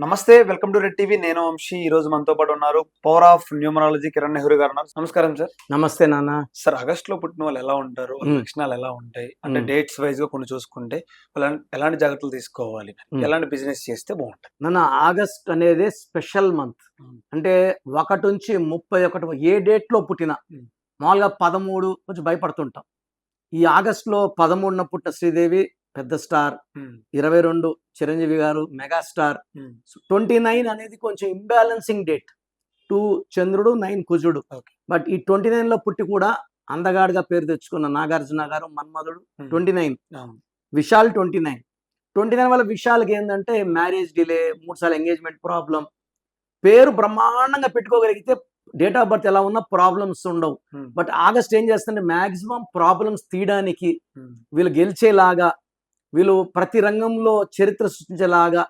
నమస్తే. Welcome to red TV. నేను వంశీ. ఈ రోజు మనతో పాటు ఉన్నారు power of numerology Kiran Nehru గారు ఉన్నారు. నమస్కారం సార్. నమస్తే నాన్న. సార్, ఆగస్ట్ లో పుట్టిన వాళ్ళు ఎలా ఉంటారు? వాళ్ళ లక్షణాలు ఎలా ఉంటాయి? అంటే డేట్స్ వైజ్ గా కొన్ని చూసుకుంటే ఎలాంటి జాగ్రత్తలు తీసుకోవాలి? ఎలాంటి బిజినెస్ చేస్తే బాగుంటుంది? నాన్న, ఆగస్ట్ అనేది స్పెషల్ మంత్. అంటే 1 నుంచి 31 ఏ డేట్ లో పుట్టినా మామూలుగా 13 కొంచెం భయపడుతుంటాం. ఈ ఆగస్టులో 13న పుట్టిన శ్రీదేవి పెద్ద స్టార్, 22 చిరంజీవి గారు మెగాస్టార్, 29 అనేది కొంచెం ఇంబ్యాలెన్సింగ్ డేట్. 2 చంద్రుడు, 9 కుజుడు. బట్ ఈ 29 లో పుట్టి కూడా అందగాడిగా పేరు తెచ్చుకున్న నాగార్జున గారు మన్మధుడు 29, విశాల్ 29 వల్ల విశాల్కి ఏంటంటే మ్యారేజ్ డిలే, 3 సార్లు ఎంగేజ్మెంట్ ప్రాబ్లం. పేరు బ్రహ్మాండంగా పెట్టుకోగలిగితే డేట్ ఆఫ్ బర్త్ ఎలా ఉన్నా ప్రాబ్లమ్స్ ఉండవు. బట్ ఆగస్ట్ ఏం చేస్తుంటే మాక్సిమం ప్రాబ్లమ్స్ తీయడానికి, వీళ్ళు గెలిచేలాగా, వీళ్ళు ప్రతి రంగంలో చరిత్ర సృష్టించేలాగా,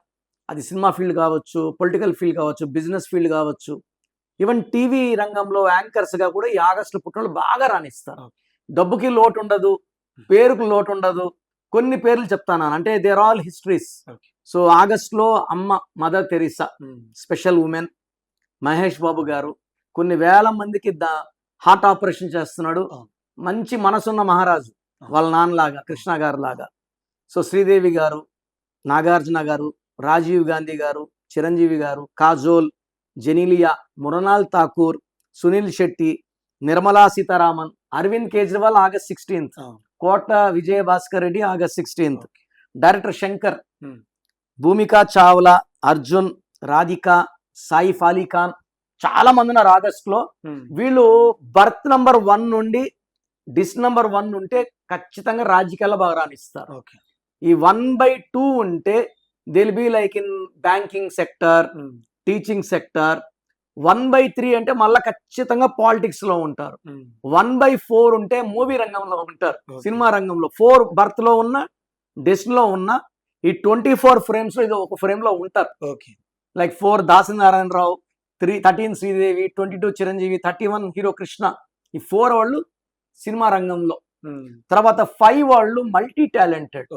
అది సినిమా ఫీల్డ్ కావచ్చు, పొలిటికల్ ఫీల్డ్ కావచ్చు, బిజినెస్ ఫీల్డ్ కావచ్చు, ఈవెన్ టీవీ రంగంలో యాంకర్స్గా కూడా ఈ ఆగస్టులో పుట్టిన బాగా రాణిస్తారు. డబ్బుకి లోటు ఉండదు, పేరుకు లోటు ఉండదు. కొన్ని పేర్లు చెప్తాను అంటే దేర్ ఆల్ హిస్టరీస్. సో ఆగస్టులో అమ్మ Mother Teresa special women. Mahesh Babu గారు కొన్ని వేల మందికి హార్ట్ ఆపరేషన్ చేస్తున్నాడు. మంచి మనసున్న మహారాజు, వాళ్ళ నాన్నలాగా, కృష్ణ గారు లాగా. సో శ్రీదేవి గారు, నాగార్జున గారు, రాజీవ్ గాంధీ గారు, చిరంజీవి గారు, Kajol, Genelia, Mrunal Thakur, Suniel Shetty, Nirmala Sitharaman, Arvind Kejriwal August 16th, Kota Vijaya Bhaskar Reddy August 16th, director Shankar, Bhumika Chawla, Arjun, Radhika, Saif Ali Khan, చాలా మంది ఉన్నారు ఆగస్టులో. వీళ్ళు బర్త్ నంబర్ 1 నుండి డిస్ నంబర్ 1 ఉంటే ఖచ్చితంగా రాజకీయాల్లో బాగా రాణిస్తారు. ఈ 1/2 ఉంటే they'll be like in banking sector, teaching sector. 1/3 అంటే మళ్ళీ ఖచ్చితంగా పాలిటిక్స్ లో ఉంటారు. 1/4 ఉంటే మూవీ రంగంలో ఉంటారు, సినిమా రంగంలో. 4 బర్త్ లో ఉన్న, డెస్ట్ లో ఉన్న, ఈ 24 ఫ్రేమ్స్ లో ఇది ఒక ఫ్రేమ్ లో ఉంటారు. లైక్ 4 దాసి నారాయణరావు, 13 శ్రీదేవి, 22 చిరంజీవి, 31 హీరో కృష్ణ. ఈ 4 వాళ్ళు సినిమా రంగంలో. తర్వాత 5 వాళ్ళు multi talented.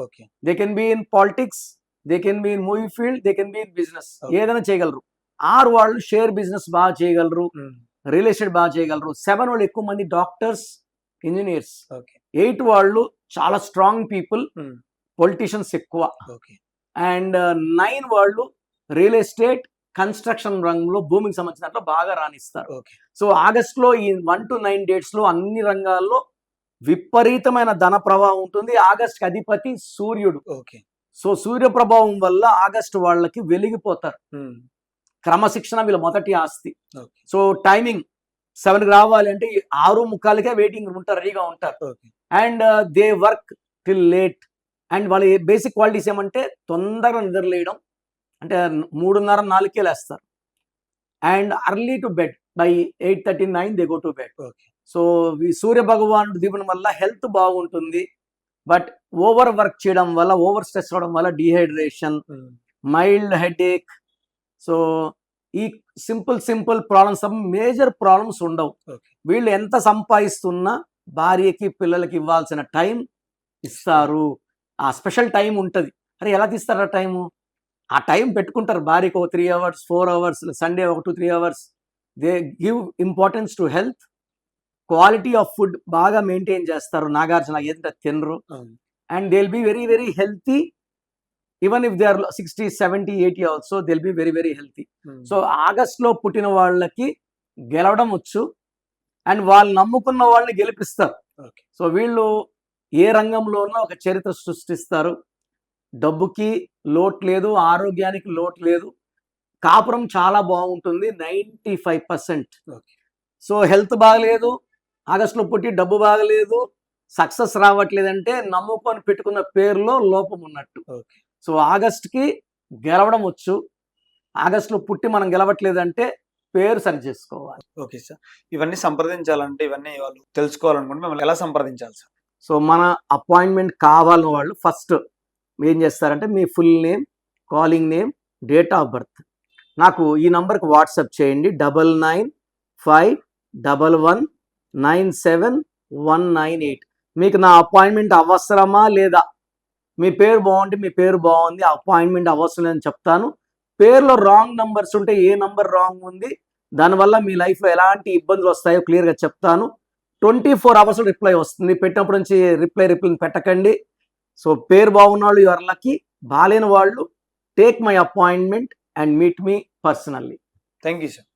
They can be in politics, they can be in movie field, they can be in business. ఏదైనా చేయగలరు. 6 వాళ్ళు షేర్ బిజినెస్ బాగా చేయగలరు, రియల్ ఎస్టేట్ బాగా చేయగలరు. 7 వాళ్ళు ఎక్కువ మంది డాక్టర్స్, ఇంజనీర్స్. 8 వాళ్ళు చాలా స్ట్రాంగ్ పీపుల్, పొలిటీషియన్స్ ఎక్కువ. అండ్ 9 వాళ్ళు రియల్ ఎస్టేట్, కన్స్ట్రక్షన్ రంగంలో, భూమికి సంబంధించిన దాంట్లో బాగా రాణిస్తారు. సో ఆగస్ట్ లో ఈ 1 to 9 డేట్స్ లో అన్ని రంగాల్లో విపరీతమైన ధన ప్రవాహం ఉంటుంది. ఆగస్ట్ కి అధిపతి సూర్యుడు. సో సూర్య ప్రభావం వల్ల ఆగస్ట్ వాళ్ళకి వెలిగిపోతారు. క్రమశిక్షణ వీళ్ళ మొదటి ఆస్తి. సో టైమింగ్ 7కి రావాలి అంటే 6:45కే వెయిటింగ్ ఉంటారు, రెడీగా ఉంటారు. And they work till late. And వాళ్ళ బేసిక్ క్వాలిటీస్ ఏమంటే తొందరగా నిద్రలేయడం, అంటే 3:30, 4కే లేస్తారు. And early to bed by 8:30, 9 they go to bed. So ఈ సూర్య భగవానుడు దీపం వల్ల హెల్త్ బాగుంటుంది. బట్ ఓవర్ వర్క్ చేయడం వల్ల, ఓవర్ స్ట్రెస్ అవడం వల్ల డీహైడ్రేషన్, మైల్డ్ హెడేక్. సో ఈ సింపుల్ ప్రాబ్లమ్స్, మేజర్ ప్రాబ్లమ్స్ ఉండవు. వీళ్ళు ఎంత సంపాదిస్తున్నా భార్యకి, పిల్లలకి ఇవ్వాల్సిన టైం ఇస్తారు. ఆ స్పెషల్ టైం ఉంటుంది. అరే ఎలా తీస్తారు ఆ టైము? ఆ టైం పెట్టుకుంటారు. భార్యకు 3 hours, 4 hours, సండే ఒక 2-3 hours. They give importance to health. Quality of food బాగా మెయింటైన్ చేస్తారు. నాగార్జున ఏదంటే తినరు. And they will be very very healthy. Even if they are 60, 70, 80 also they will be very very healthy. So August లో పుట్టిన వాళ్ళకి గెలవడం వచ్చు. అండ్ వాళ్ళు నమ్ముకున్న వాళ్ళని గెలిపిస్తారు. సో వీళ్ళు ఏ రంగంలోనూ ఒక చరిత్ర సృష్టిస్తారు. డబ్బుకి లోటు లేదు, ఆరోగ్యానికి లోటు లేదు. కాపురం చాలా బాగుంటుంది, 95%. సో హెల్త్ బాగలేదు, ఆగస్టులో పుట్టి డబ్బు బాగలేదు, సక్సెస్ రావట్లేదంటే నమ్ముకొని పెట్టుకున్న పేరులో లోపం ఉన్నట్టు. సో ఆగస్ట్కి గెలవడం వచ్చు. ఆగస్టులో పుట్టి మనం గెలవట్లేదంటే పేరు సరి చేసుకోవాలి. Okay sir. ఇవన్నీ సంప్రదించాలంటే, ఇవన్నీ వాళ్ళు తెలుసుకోవాలనుకుంటే మిమ్మల్ని ఎలా సంప్రదించాలి సార్? సో మన అపాయింట్మెంట్ కావాలని వాళ్ళు ఫస్ట్ ఏం చేస్తారంటే మీ full name, calling name, date of birth నాకు ఈ నంబర్కి వాట్సాప్ చేయండి. 9951197198. మీకు నా అపాయింట్మెంట్ అవసరమా లేదా? మీ పేరు బాగుంటే మీ పేరు బాగుంది, అపాయింట్మెంట్ అవసరం లేదని చెప్తాను. పేర్లో రాంగ్ నంబర్స్ ఉంటే ఏ నంబర్ రాంగ్ ఉంది, దానివల్ల మీ లైఫ్లో ఎలాంటి ఇబ్బందులు వస్తాయో క్లియర్గా చెప్తాను. 24 అవర్స్ రిప్లై వస్తుంది. పెట్టినప్పటి నుంచి రిప్లై పెట్టకండి. సో పేరు బాగున్న వాళ్ళు యు ఆర్ లక్కీ, బాలేని వాళ్ళు take my appointment and meet me personally. Thank you sir.